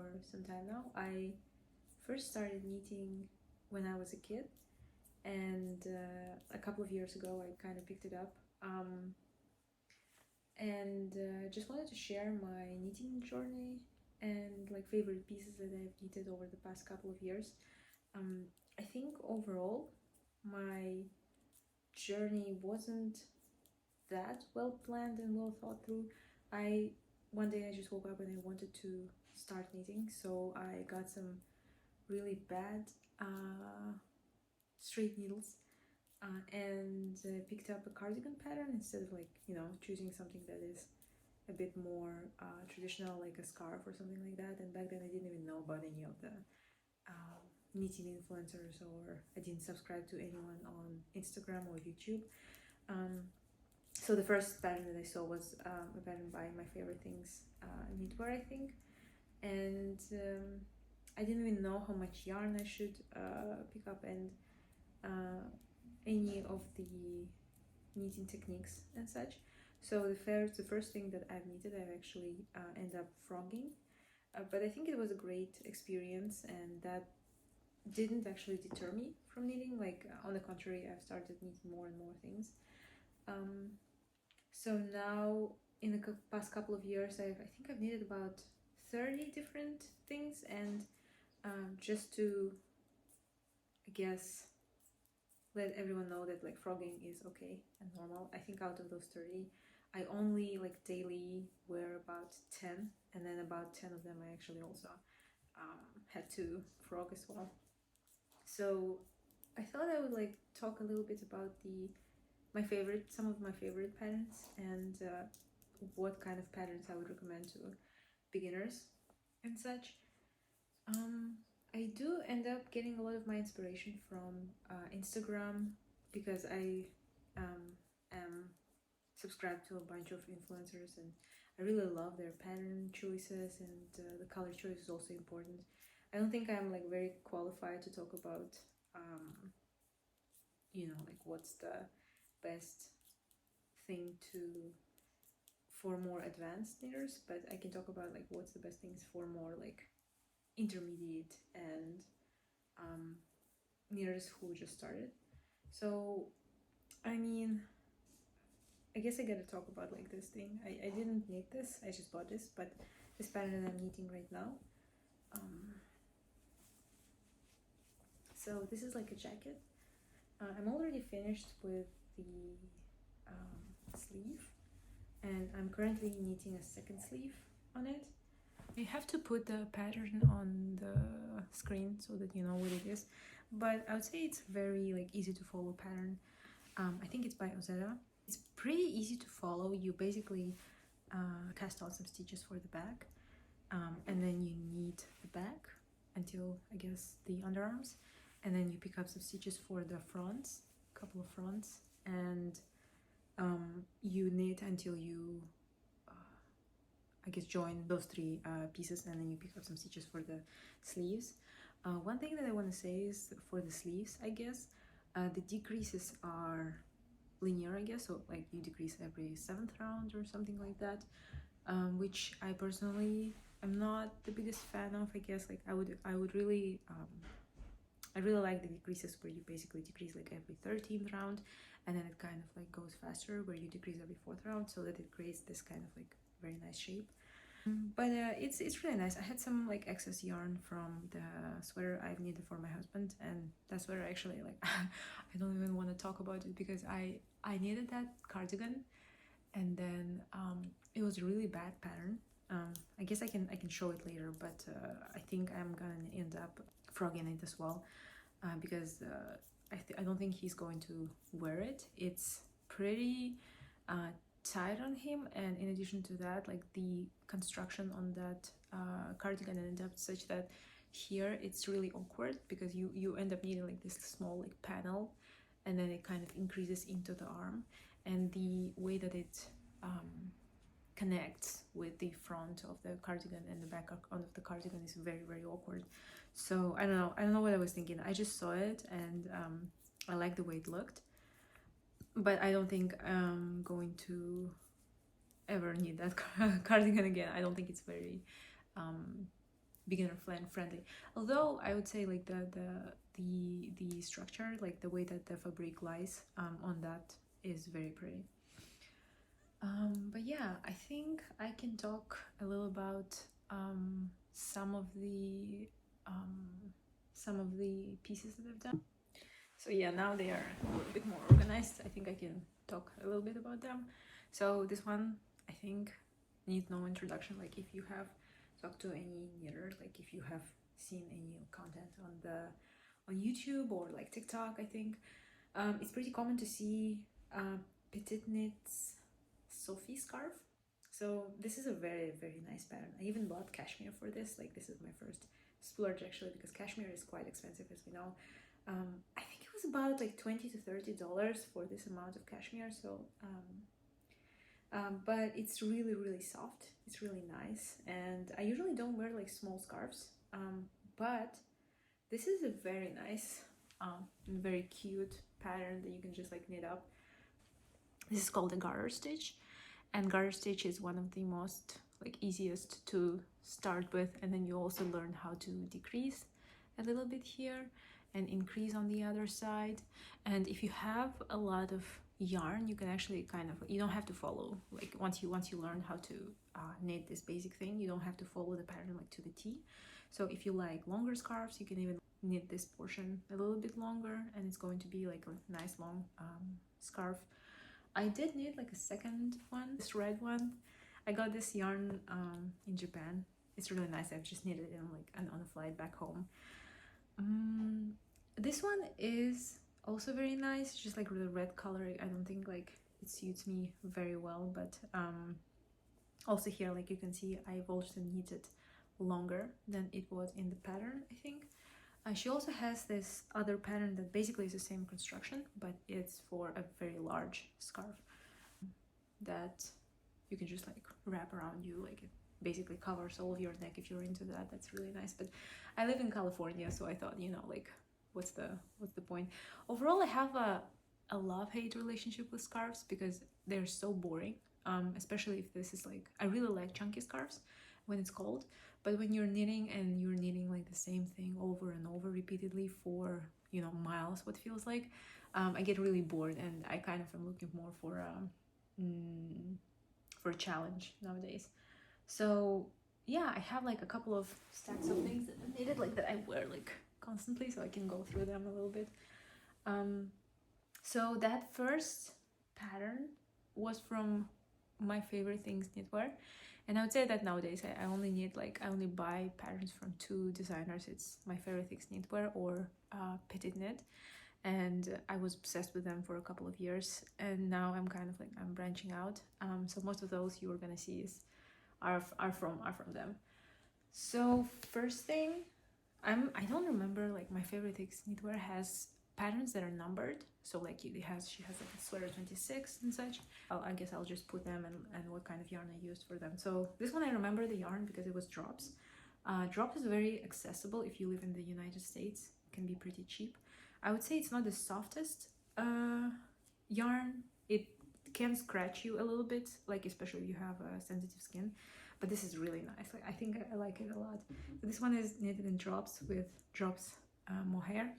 for some time now. I first started knitting when I was a kid, and a couple of years ago I kind of picked it up. And just wanted to share my knitting journey and like favorite pieces that I've knitted over the past couple of years. I think overall my journey wasn't that well planned and well thought through. One day I just woke up and I wanted to start knitting, so I got some really bad straight needles and picked up a cardigan pattern instead of, like, you know, choosing something that is a bit more traditional, like a scarf or something like that. And back then I didn't even know about any of the knitting influencers, or I didn't subscribe to anyone on Instagram or YouTube. So the first pattern that I saw was a pattern by My Favorite Things Knitwear, I think, and I didn't even know how much yarn I should pick up and any of the knitting techniques and such. So the first thing that I've knitted, I've actually ended up frogging, but I think it was a great experience, and that didn't actually deter me from knitting. Like, on the contrary, I've started knitting more and more things. So now in the past couple of years, I think I've knitted about 30 different things, and just to, I guess, let everyone know that like frogging is okay and normal. I think out of those 30, I only like daily wear about 10, and then about 10 of them I actually also had to frog as well. So I thought I would like talk a little bit about some of my favorite patterns, and what kind of patterns I would recommend to beginners and such. I do end up getting a lot of my inspiration from Instagram, because I am subscribed to a bunch of influencers, and I really love their pattern choices, and the color choice is also important. I don't think I'm like very qualified to talk about you know, like what's the best thing for more advanced knitters, but I can talk about like what's the best things for more like intermediate and knitters who just started. So I mean, I guess I gotta talk about like this thing. I didn't knit this, I just bought this, but this pattern that I'm knitting right now. So this is like a jacket. I'm already finished with the sleeve, and I'm currently knitting a second sleeve on it. I have to put the pattern on the screen so that you know what it is, but I would say it's very like easy to follow pattern. I think it's by Ozera. It's pretty easy to follow. You basically cast on some stitches for the back, and then you knit the back until, I guess, the underarms, and then you pick up some stitches for the fronts, a couple of fronts, and you knit until you I guess join those three pieces, and then you pick up some stitches for the sleeves. One thing that I want to say is for the sleeves, I guess the decreases are linear, I guess, so like you decrease every 7th round or something like that, which I personally am not the biggest fan of. I guess like I would really I really like the decreases where you basically decrease like every 13th round, and then it kind of like goes faster where you decrease every 4th round, so that it creates this kind of like very nice shape. But it's really nice. I had some like excess yarn from the sweater I've knitted for my husband, and that sweater actually, like, I don't even want to talk about it, because I knitted that cardigan, and then it was a really bad pattern. I guess I can show it later, but I think I'm gonna end up frogging it as well, because I don't think he's going to wear it. It's pretty tight on him, and in addition to that, like the construction on that cardigan ended up such that here it's really awkward, because you end up needing like this small like panel, and then it kind of increases into the arm, and the way that it connects with the front of the cardigan and the back of the cardigan is very, very awkward. So I don't know what I was thinking. I just saw it, and I like the way it looked, but I don't think I'm going to ever need that cardigan again. I don't think it's very beginner friendly. Although I would say like the structure, like the way that the fabric lies on that is very pretty. But yeah, I think I can talk a little about some of the pieces that I've done. So yeah, now they are a little bit more organized. I think I can talk a little bit about them. So this one, I think, needs no introduction. Like if you have talked to any knitter, like if you have seen any content on YouTube or like TikTok, I think it's pretty common to see Petite Knits Sophie scarf. So this is a very, very nice pattern. I even bought cashmere for this. Like this is my first splurge actually, because cashmere is quite expensive, as we know. I think it was about like $20 to $30 for this amount of cashmere. So but it's really, really soft. It's really nice, and I usually don't wear like small scarves, but this is a very nice very cute pattern that you can just like knit up. This is called a garter stitch, and garter stitch is one of the most like easiest to start with, and then you also learn how to decrease a little bit here and increase on the other side. And if you have a lot of yarn, you can actually kind of, you don't have to follow, like once you learn how to knit this basic thing, you don't have to follow the pattern like to the T. So if you like longer scarves, you can even knit this portion a little bit longer, and it's going to be like a nice long scarf. I did knit like a second one, this red one. I got this yarn in Japan. It's really nice. I've just knitted it on a flight back home. This one is also very nice, just like the red color. I don't think like it suits me very well, but also here, like you can see, I've also knitted longer than it was in the pattern, I think. She also has this other pattern that basically is the same construction, but it's for a very large scarf that you can just like wrap around you, like it basically covers all of your neck if you're into that. That's really nice. But I live in California, so I thought, you know, like what's the point? Overall, I have a love-hate relationship with scarves because they're so boring, especially if this is like, I really like chunky scarves when it's cold, but when you're knitting and you're knitting like the same thing over and over repeatedly for, you know, miles, what feels like, I get really bored, and I kind of am looking more for a challenge nowadays. So yeah, I have like a couple of stacks of things that I knitted, like that I wear like constantly, so I can go through them a little bit. So that first pattern was from my favorite things knitwear, and I would say that nowadays I only knit, like I only buy patterns from two designers. It's my favorite things knitwear or Petite Knit, and I was obsessed with them for a couple of years, and now I'm kind of like, I'm branching out. So most of those you are gonna see are from them. So first thing, I don't remember, like my favorite things knitwear has patterns that are numbered, so like she has like a sweater 26 and such. I guess I'll just put them and what kind of yarn I used for them. So this one I remember the yarn because it was Drops. Drops is very accessible if you live in the United States. It can be pretty cheap. I would say it's not the softest yarn. It can scratch you a little bit, like especially if you have a sensitive skin, but this is really nice. Like I think I like it a lot. So this one is knitted in Drops with Drops mohair,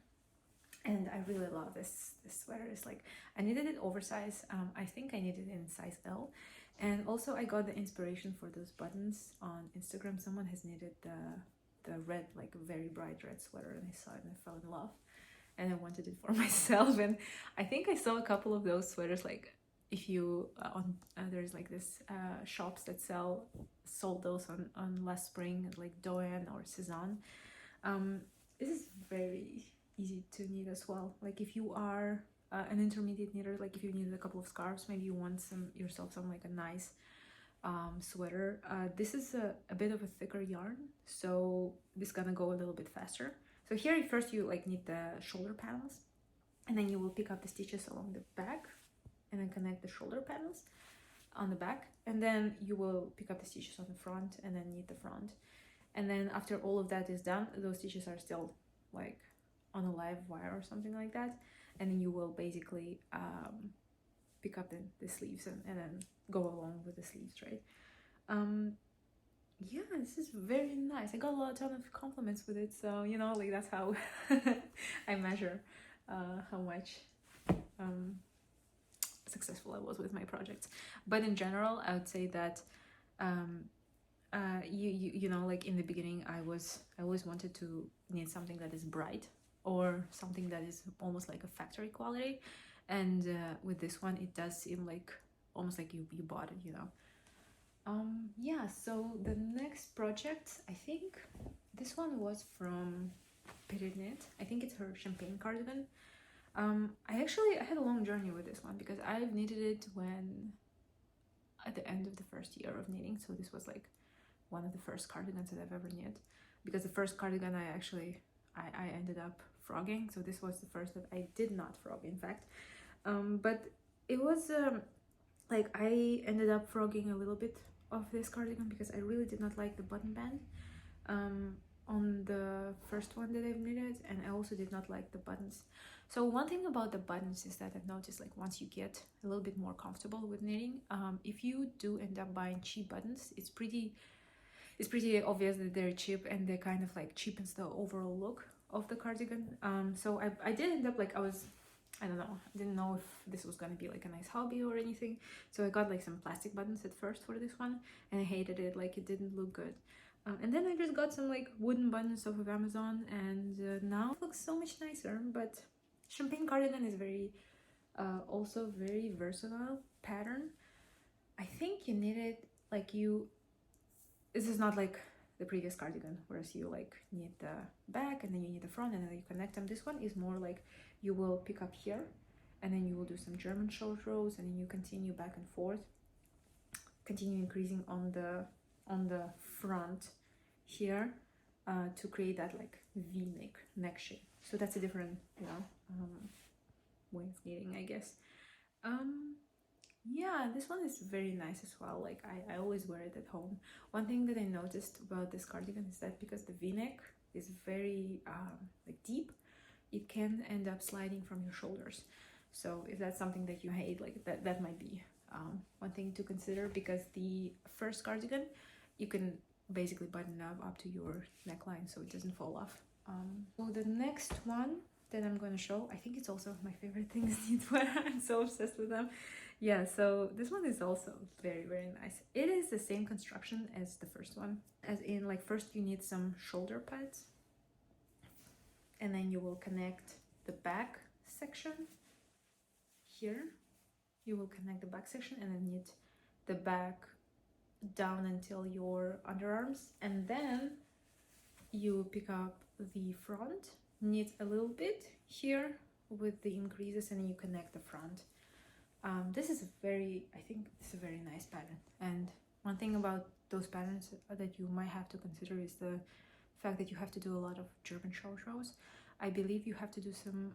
and I really love this sweater. It's like, I knitted it oversized. I think I knitted it in size L, and also I got the inspiration for those buttons on Instagram. Someone has knitted the red, like very bright red sweater, and I saw it and I fell in love, and I wanted it for myself. And I think I saw a couple of those sweaters, like if you there's like this shops that sold those on Last Spring, like Doan or Cezanne. This is very easy to knit as well. Like if you are an intermediate knitter, like if you knitted a couple of scarves, maybe you want yourself some like a nice sweater. This is a bit of a thicker yarn, so this is gonna go a little bit faster. So here first you like knit the shoulder panels, and then you will pick up the stitches along the back and then connect the shoulder panels on the back, and then you will pick up the stitches on the front and then knit the front. And then after all of that is done, those stitches are still like on a live wire or something like that, and then you will basically pick up the sleeves and then go along with the sleeves, right? yeah, this is very nice. I got a ton of compliments with it, so you know, like that's how I measure how much successful I was with my projects. But in general, I would say that you know, like in the beginning, I always wanted to knit something that is bright or something that is almost like a factory quality, and with this one, it does seem like almost like you bought it, you know. Yeah, so the next project, I think this one was from Knit. I think it's her champagne cardigan. I had a long journey with this one because I've knitted it when at the end of the first year of knitting, so this was like one of the first cardigans that I've ever knit, because the first cardigan I ended up frogging, so this was the first that I did not frog, in fact. But it was like I ended up frogging a little bit of this cardigan because I really did not like the button band on the first one that I've knitted, and I also did not like the buttons. So one thing about the buttons is that I've noticed, like, once you get a little bit more comfortable with knitting, if you do end up buying cheap buttons, it's pretty obvious that they're cheap, and they kind of like cheapens the overall look of the cardigan. So I did end up like, I don't know, I didn't know if this was gonna be like a nice hobby or anything, so I got like some plastic buttons at first for this one, and I hated it, like it didn't look good. And then I just got some like wooden buttons off of Amazon, and now it looks so much nicer. But champagne cardigan is also very versatile pattern. I think you knit it like this is not like the previous cardigan, whereas you like knit the back and then you knit the front and then you connect them. This one is more like you will pick up here and then you will do some German short rows, and then you continue back and forth, continue increasing on the front here to create that like V neck shape. So that's a different, you know, way of knitting, I guess. Yeah, this one is very nice as well. Like I always wear it at home. One thing that I noticed about this cardigan is that because the V-neck is very like deep, it can end up sliding from your shoulders. So if that's something that you hate, like that might be one thing to consider, because the first cardigan you can basically button up to your neckline so it doesn't fall off. So the next one that I'm going to show, I think it's also my favorite things knitwear. I'm so obsessed with them. Yeah, so this one is also very, very nice. It is the same construction as the first one, as in like first you need some shoulder pads, and then you will connect the back section here. You will connect the back section and then knit the back down until your underarms, and then you pick up the front, knit a little bit here with the increases, and then you connect the front. This is I think it's a very nice pattern. And one thing about those patterns that you might have to consider is the fact that you have to do a lot of German short rows. I believe you have to do some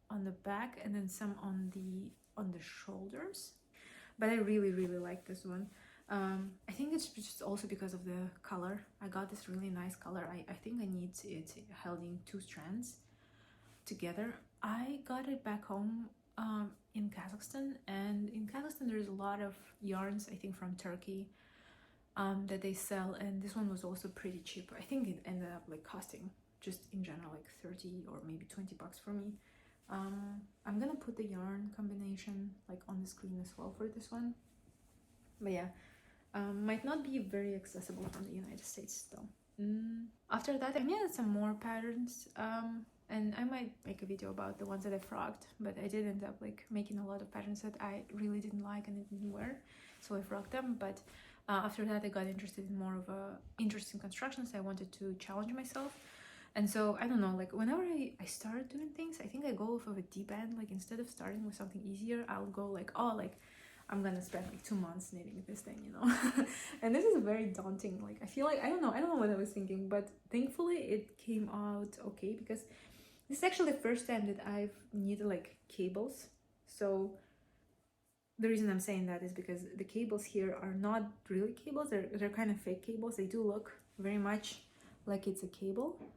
on the back and then some on the shoulders. But I really, really like this one. I think it's just also because of the color. I got this really nice color. I think I need it held in 2 strands together. I got it back home in Kazakhstan, and in Kazakhstan there's a lot of yarns, I think from Turkey, that they sell, and this one was also pretty cheap. I think it ended up like costing just in general like 30 or maybe 20 bucks for me. I'm gonna put the yarn combination like on the screen as well for this one, but yeah, might not be very accessible from the United States though. After that I needed some more patterns, and I might make a video about the ones that I frogged, but I did end up like making a lot of patterns that I really didn't like and didn't wear, so I frogged them. But after that I got interested in more of interesting constructions. I wanted to challenge myself, and so I don't know, like whenever I start doing things, I think I go off of a deep end. Like instead of starting with something easier, I'll go like, oh, like I'm gonna spend like 2 months knitting this thing, you know. And this is very daunting. Like I feel like I don't know what I was thinking, but thankfully it came out okay, because this is actually the first time that I've knitted like cables. So the reason I'm saying that is because the cables here are not really cables. They're kind of fake cables. They do look very much like it's a cable,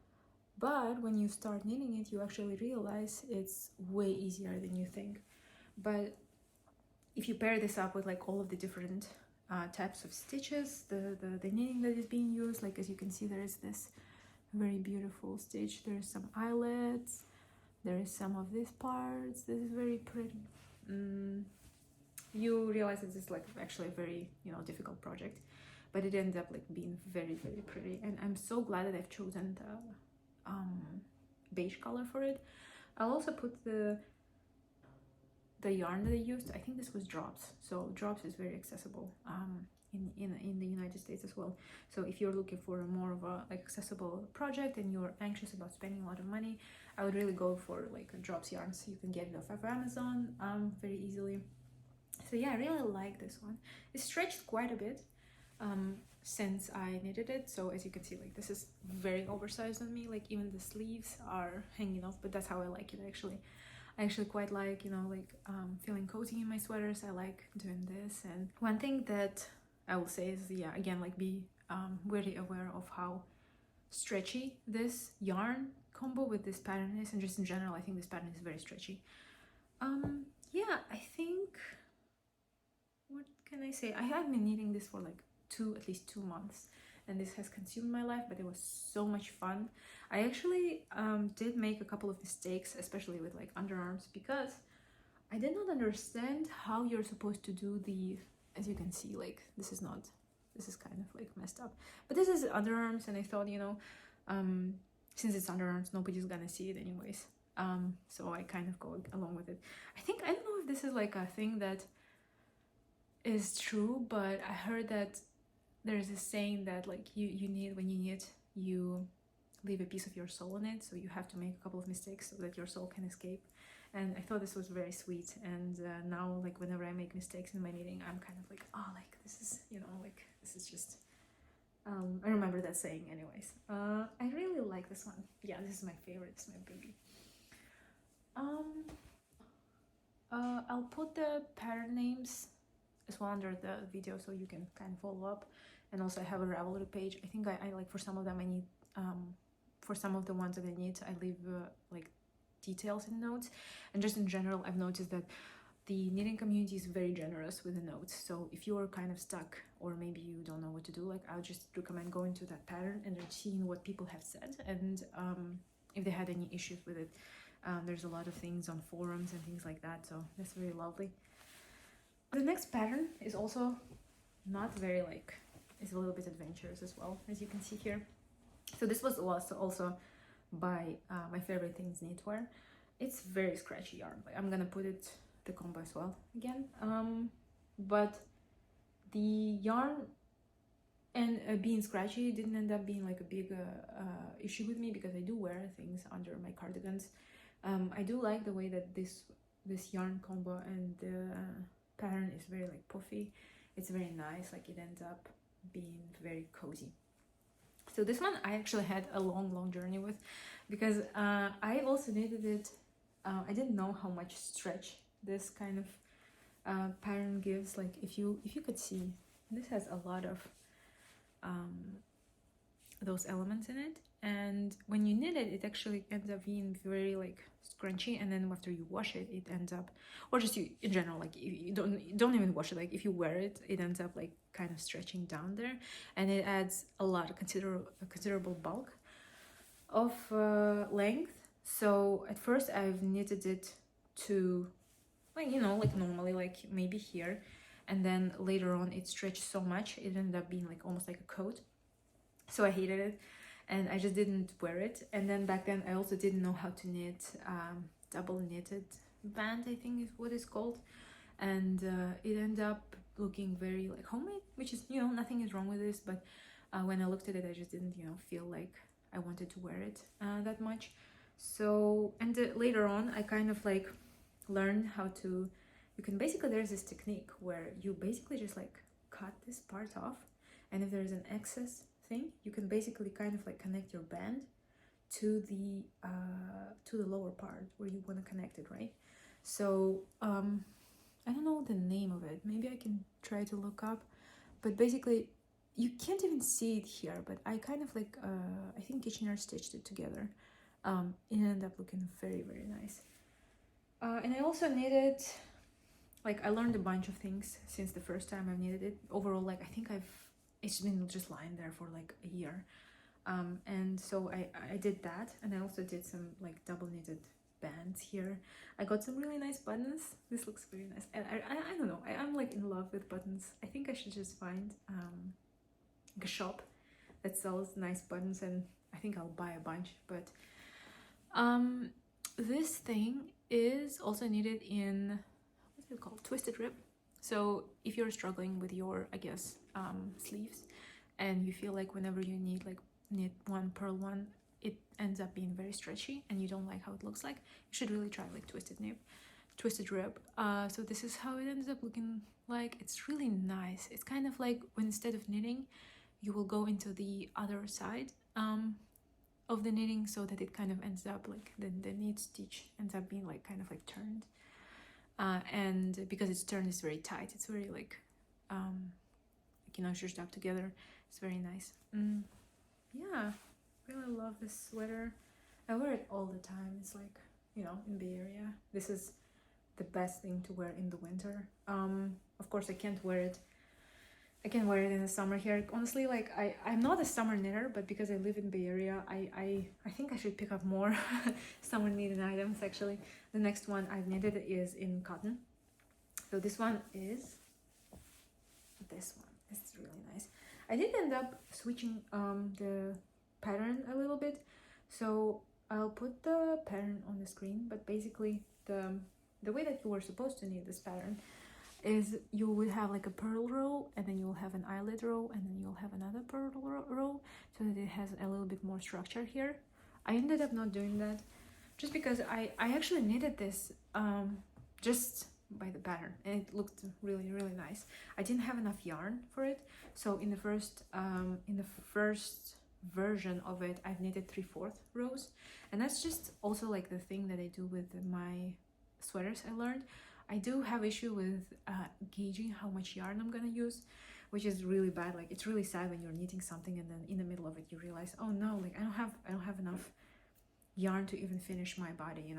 but when you start knitting it, you actually realize it's way easier than you think. But if you pair this up with like all of the different types of stitches, the knitting that is being used. Like as you can see, there is this very beautiful stitch. There's some eyelets, there is some of these parts. This is very pretty. You realize that this is like actually a very, you know, difficult project, but it ended up like being very, very pretty. And I'm so glad that I've chosen the beige color for it. I'll also put the yarn that I used. I think this was Drops. So Drops is very accessible in the United States as well. So if you're looking for more of a like accessible project and you're anxious about spending a lot of money, I would really go for like a Drops yarns. You can get it off of Amazon very easily. So yeah, I really like this one. It stretched quite a bit since I knitted it. So as you can see, like this is very oversized on me. Like even the sleeves are hanging off, but that's how I like it actually. I actually quite like, you know, like feeling cozy in my sweaters. I like doing this. And one thing that I will say is, yeah, again, like be very aware of how stretchy this yarn combo with this pattern is, and just in general, I think this pattern is very stretchy. Yeah, I think, what can I say? I have been knitting this for like at least 2 months, and this has consumed my life, but it was so much fun. I actually did make a couple of mistakes, especially with like underarms, because I did not understand how you're supposed to do the, as you can see, like this is kind of like messed up, but this is underarms, and I thought, you know, since it's underarms, nobody's gonna see it anyways. So I kind of go along with it. I don't know if this is like a thing that is true, but I heard that there's this saying that like you need, when you knit, you leave a piece of your soul in it, so you have to make a couple of mistakes so that your soul can escape. And I thought this was very sweet, and now like whenever I make mistakes in my knitting, I'm kind of like, oh, like this is, you know, like this is just I remember that saying anyways. I really like this one. Yeah, this is my favorite. It's my baby. I'll put the pattern names as well under the video so you can kind of follow up. And also I have a Ravelry page. I think I like, for some of them I need for some of the ones that I need, I leave like details in notes. And just in general, I've noticed that the knitting community is very generous with the notes. So if you're kind of stuck, or maybe you don't know what to do, like I would just recommend going to that pattern and then seeing what people have said, and if they had any issues with it. There's a lot of things on forums and things like that, so that's very lovely. The next pattern is also not very like, it's a little bit adventurous as well, as you can see here. So this was also by My Favorite Things Knitwear. It's very scratchy yarn. Like I'm gonna put it the combo as well again. But the yarn and being scratchy didn't end up being like a big issue with me, because I do wear things under my cardigans. I do like the way that this yarn combo and the pattern is very like puffy. It's very nice, like it ends up being very cozy. So this one I actually had a long journey with, because I also knitted it. I didn't know how much stretch this kind of pattern gives. Like if you could see, this has a lot of those elements in it, and when you knit it, it actually ends up being very like scrunchy, and then after you wash it, it ends up, or just you in general, like you don't even wash it, like if you wear it, it ends up like kind of stretching down there, and it adds a lot of considerable bulk of length. So at first I've knitted it to, like, you know, like normally, like maybe here, and then later on it stretched so much it ended up being like almost like a coat. So I hated it, and I just didn't wear it. And then back then I also didn't know how to knit double knitted band, I think is what it's called, and it ended up looking very like homemade, which is, you know, nothing is wrong with this, but when I looked at it, I just didn't, you know, feel like I wanted to wear it that much. So, and later on I kind of like learned how to, you can basically, there's this technique where you basically just like cut this part off, and if there's an excess thing, you can basically kind of like connect your band to the lower part where you want to connect it, right? So I don't know the name of it, maybe I can try to look up, but basically you can't even see it here, but I kind of like I think Cashmere stitched it together. It ended up looking very nice. And I also knitted like I learned a bunch of things since the first time I've knitted it. Overall, like I think it's been just lying there for like a year. And so I did that, and I also did some like double knitted bands here. I got some really nice buttons. This looks very nice, and I don't know, I'm like in love with buttons. I think I should just find like a shop that sells nice buttons, and I think I'll buy a bunch. But this thing is also knitted in, what's it called, twisted rib. So if you're struggling with your, I guess, sleeves, and you feel like whenever you knit one, purl one, it ends up being very stretchy and you don't like how it looks like, you should really try like twisted rib. So this is how it ends up looking like. It's really nice. It's kind of like when instead of knitting, you will go into the other side of the knitting, so that it kind of ends up like the knit stitch ends up being like kind of like turned. And because it's turned, it's very tight. It's very like stitched up together. It's very nice. Yeah, really love this sweater. I wear it all the time. It's like, in Bay Area, this is the best thing to wear in the winter. Of course I can't wear it in the summer here. Honestly, like I'm not a summer knitter, but because I live in Bay Area, I think I should pick up more summer knitted items. Actually, the next one I've knitted is in cotton. So this one is this one. It's really nice. I did end up switching the pattern a little bit, so I'll put the pattern on the screen. But basically the way that you were supposed to knit this pattern is you would have like a purl row, and then you'll have an eyelet row, and then you'll have another purl row, so that it has a little bit more structure here. I ended up not doing that just because I actually knitted this just by the pattern, and it looked really, really nice. I didn't have enough yarn for it, so in the first version of it, I've knitted 3/4 rows, and that's just also like the thing that I do with my sweaters. I learned I do have issue with gauging how much yarn I'm gonna use, which is really bad. Like it's really sad when you're knitting something and then in the middle of it you realize, oh no, like I don't have enough yarn to even finish my body,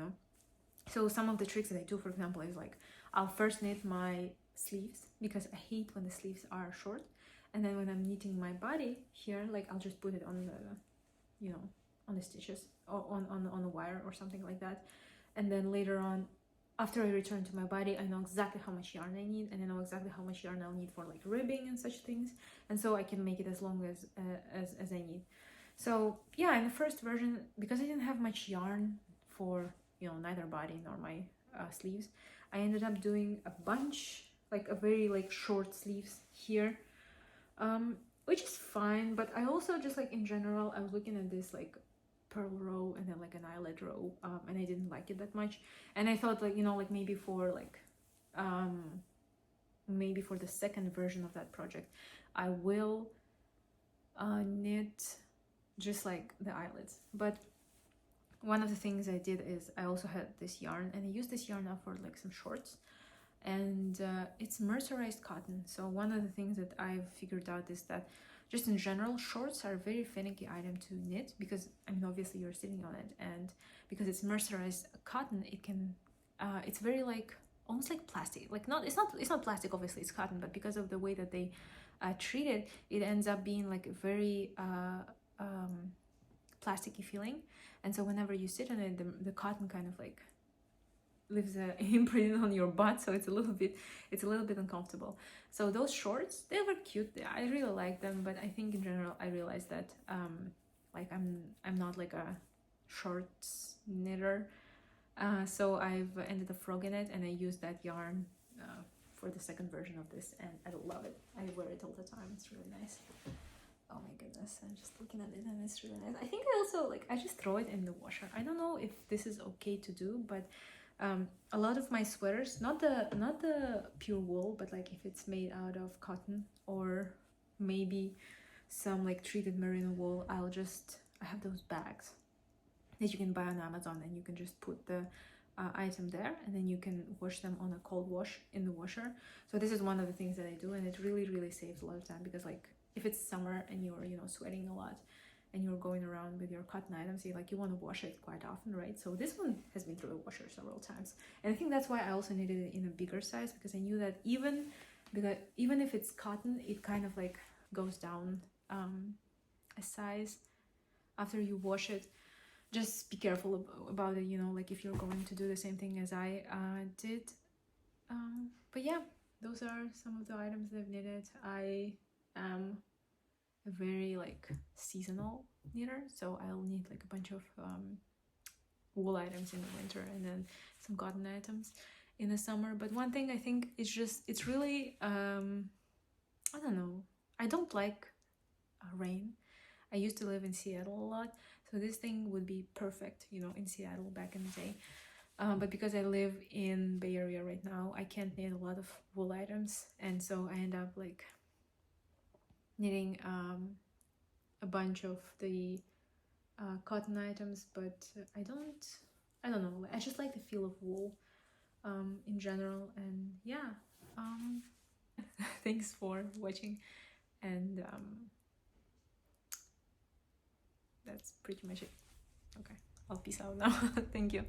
So some of the tricks that I do, for example, is like I'll first knit my sleeves, because I hate when the sleeves are short, and then when I'm knitting my body here, like I'll just put it on the on the stitches or on the wire or something like that, and then later on, after I return to my body, I know exactly how much yarn I need, and I know exactly how much yarn I'll need for like ribbing and such things, and so I can make it as long as I need. So yeah, in the first version, because I didn't have much yarn for neither body nor my sleeves, I ended up doing a bunch, like a very like short sleeves here, which is fine. But I also just like in general, I was looking at this like purl row and then like an eyelet row, and I didn't like it that much, and I thought like like maybe for the second version of that project I will knit just like the eyelets. But one of the things I did is I also had this yarn, and I used this yarn now for like some shorts, and it's mercerized cotton. So one of the things that I've figured out is that just in general, shorts are a very finicky item to knit, because obviously you're sitting on it, and because it's mercerized cotton, it can it's very like almost like plastic. Like it's not plastic, obviously it's cotton, but because of the way that they treat it, it ends up being like a very plasticky feeling, and so whenever you sit on it, the cotton kind of like leaves an imprint on your butt, so it's a little bit uncomfortable. So those shorts, they were cute. I really like them, but I think in general I realized that like I'm not like a shorts knitter, so I've ended up frogging it, and I used that yarn for the second version of this, and I love it. I wear it all the time. It's really nice. Oh my goodness, I'm just looking at it and it's really nice. I think I also I just throw it in the washer. I don't know if this is okay to do, but a lot of my sweaters, not the pure wool, but like if it's made out of cotton or maybe some like treated merino wool, I have those bags that you can buy on Amazon, and you can just put the item there, and then you can wash them on a cold wash in the washer. So this is one of the things that I do, and it really, really saves a lot of time, because like if it's summer and you're sweating a lot, and you're going around with your cotton items, you want to wash it quite often, right? So this one has been through the washer several times, and I think that's why I also needed it in a bigger size, because I knew that even if it's cotton, it kind of like goes down a size after you wash it. Just be careful about it, like if you're going to do the same thing as I did. But yeah, those are some of the items that I've knitted. I am a very like seasonal knitter, so I'll knit like a bunch of wool items in the winter and then some cotton items in the summer. But one thing I think is it's really I don't know, I don't like rain. I used to live in Seattle a lot, so this thing would be perfect, in Seattle back in the day. But because I live in Bay Area right now, I can't knit a lot of wool items, and so I end up like knitting a bunch of the cotton items, but I don't know, I just like the feel of wool in general. And yeah, thanks for watching, and that's pretty much it. Okay, I'll peace out now. Thank you.